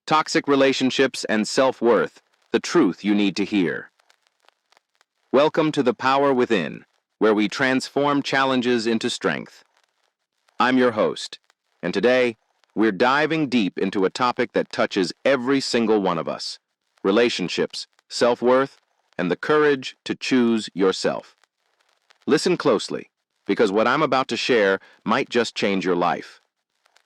Toxic relationships and self-worth, the truth you need to hear. Welcome to The Power Within, where we transform challenges into strength. I'm your host, and today, we're diving deep into a topic that touches every single one of us: relationships, self-worth, and the courage to choose yourself. Listen closely, because what I'm about to share might just change your life.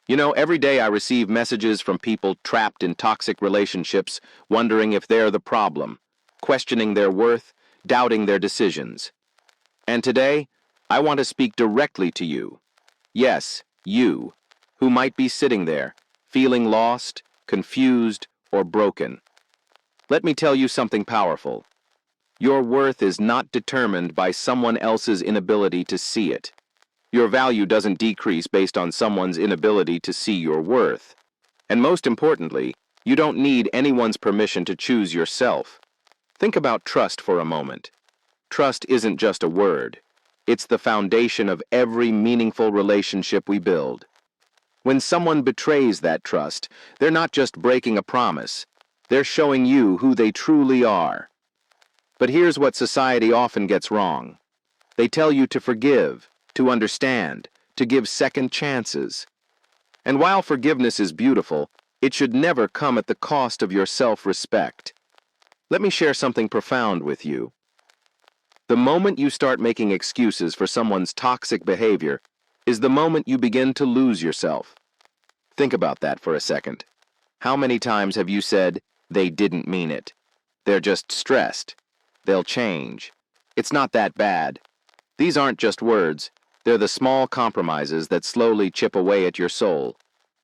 You know, every day I receive messages from people trapped in toxic relationships, wondering if they're the problem, questioning their worth, doubting their decisions. And today, I want to speak directly to you. Yes, you, who might be sitting there, feeling lost, confused, or broken. Let me tell you something powerful. Your worth is not determined by someone else's inability to see it. Your value doesn't decrease based on someone's inability to see your worth. And most importantly, you don't need anyone's permission to choose yourself. Think about trust for a moment. Trust isn't just a word. It's the foundation of every meaningful relationship we build. When someone betrays that trust, they're not just breaking a promise. They're showing you who they truly are. But here's what society often gets wrong. They tell you to forgive, to understand, to give second chances. And while forgiveness is beautiful, it should never come at the cost of your self-respect. Let me share something profound with you. The moment you start making excuses for someone's toxic behavior is the moment you begin to lose yourself. Think about that for a second. How many times have you said, "They didn't mean it. They're just stressed. They'll change. It's not that bad"? These aren't just words. They're the small compromises that slowly chip away at your soul.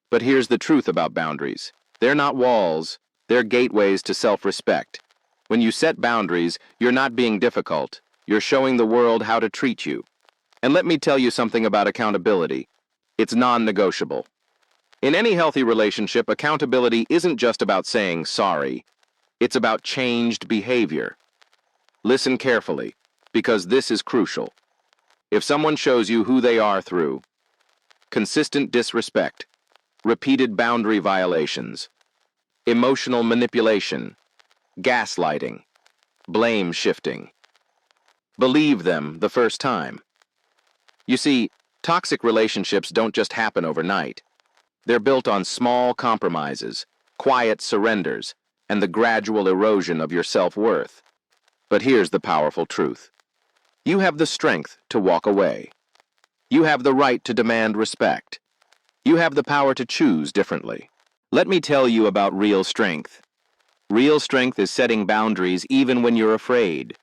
But here's the truth about boundaries. They're not walls. They're gateways to self-respect. When you set boundaries, you're not being difficult. You're showing the world how to treat you. And let me tell you something about accountability. It's non-negotiable. In any healthy relationship, accountability isn't just about saying sorry. It's about changed behavior. Listen carefully, because this is crucial. If someone shows you who they are through consistent disrespect, repeated boundary violations, emotional manipulation, gaslighting, blame shifting, believe them the first time. You see, toxic relationships don't just happen overnight. They're built on small compromises, quiet surrenders, and the gradual erosion of your self-worth. But here's the powerful truth. You have the strength to walk away. You have the right to demand respect. You have the power to choose differently. Let me tell you about real strength. Real strength is setting boundaries even when you're afraid.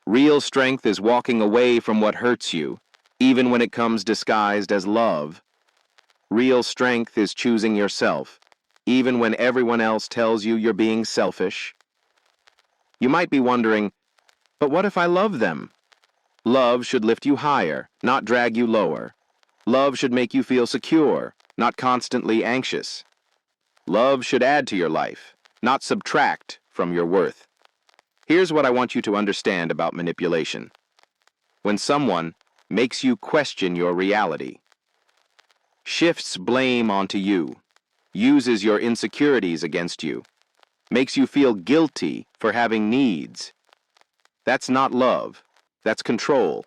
Real strength is walking away from what hurts you, even when it comes disguised as love. Real strength is choosing yourself, even when everyone else tells you you're being selfish. You might be wondering, but what if I love them? Love should lift you higher, not drag you lower. Love should make you feel secure, not constantly anxious. Love should add to your life, not subtract from your worth. Here's what I want you to understand about manipulation. When someone makes you question your reality, shifts blame onto you, uses your insecurities against you, makes you feel guilty for having needs, that's not love. That's control.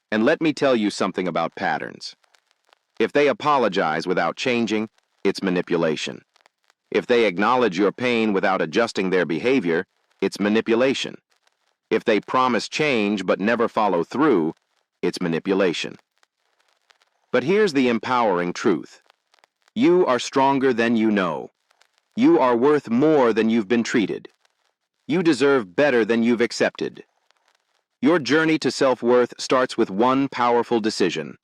And let me tell you something about patterns. If they apologize without changing, it's manipulation. If they acknowledge your pain without adjusting their behavior, it's manipulation. If they promise change but never follow through, it's manipulation. But here's the empowering truth. You are stronger than you know. You are worth more than you've been treated. You deserve better than you've accepted. Your journey to self-worth starts with one powerful decision.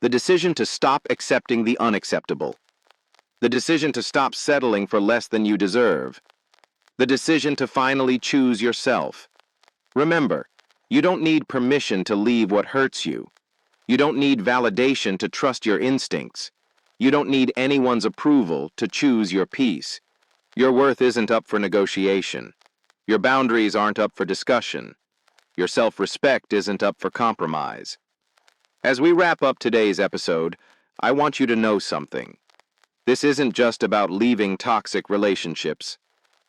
The decision to stop accepting the unacceptable. The decision to stop settling for less than you deserve. The decision to finally choose yourself. Remember, you don't need permission to leave what hurts you. You don't need validation to trust your instincts. You don't need anyone's approval to choose your peace. Your worth isn't up for negotiation. Your boundaries aren't up for discussion. Your self-respect isn't up for compromise. As we wrap up today's episode, I want you to know something. This isn't just about leaving toxic relationships.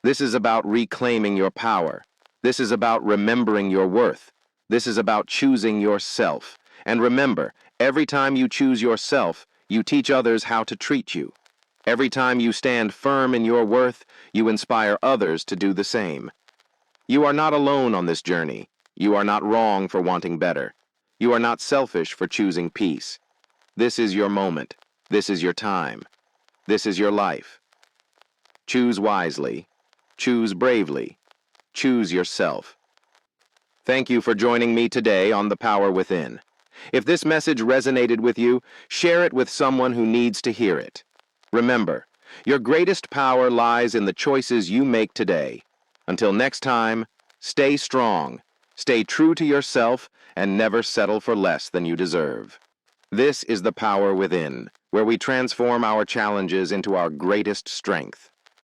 This is about reclaiming your power. This is about remembering your worth. This is about choosing yourself. And remember, every time you choose yourself, you teach others how to treat you. Every time you stand firm in your worth, you inspire others to do the same. You are not alone on this journey. You are not wrong for wanting better. You are not selfish for choosing peace. This is your moment. This is your time. This is your life. Choose wisely. Choose bravely. Choose yourself. Thank you for joining me today on The Power Within. If this message resonated with you, share it with someone who needs to hear it. Remember, your greatest power lies in the choices you make today. Until next time, stay strong, stay true to yourself, and never settle for less than you deserve. This is The Power Within, where we transform our challenges into our greatest strength.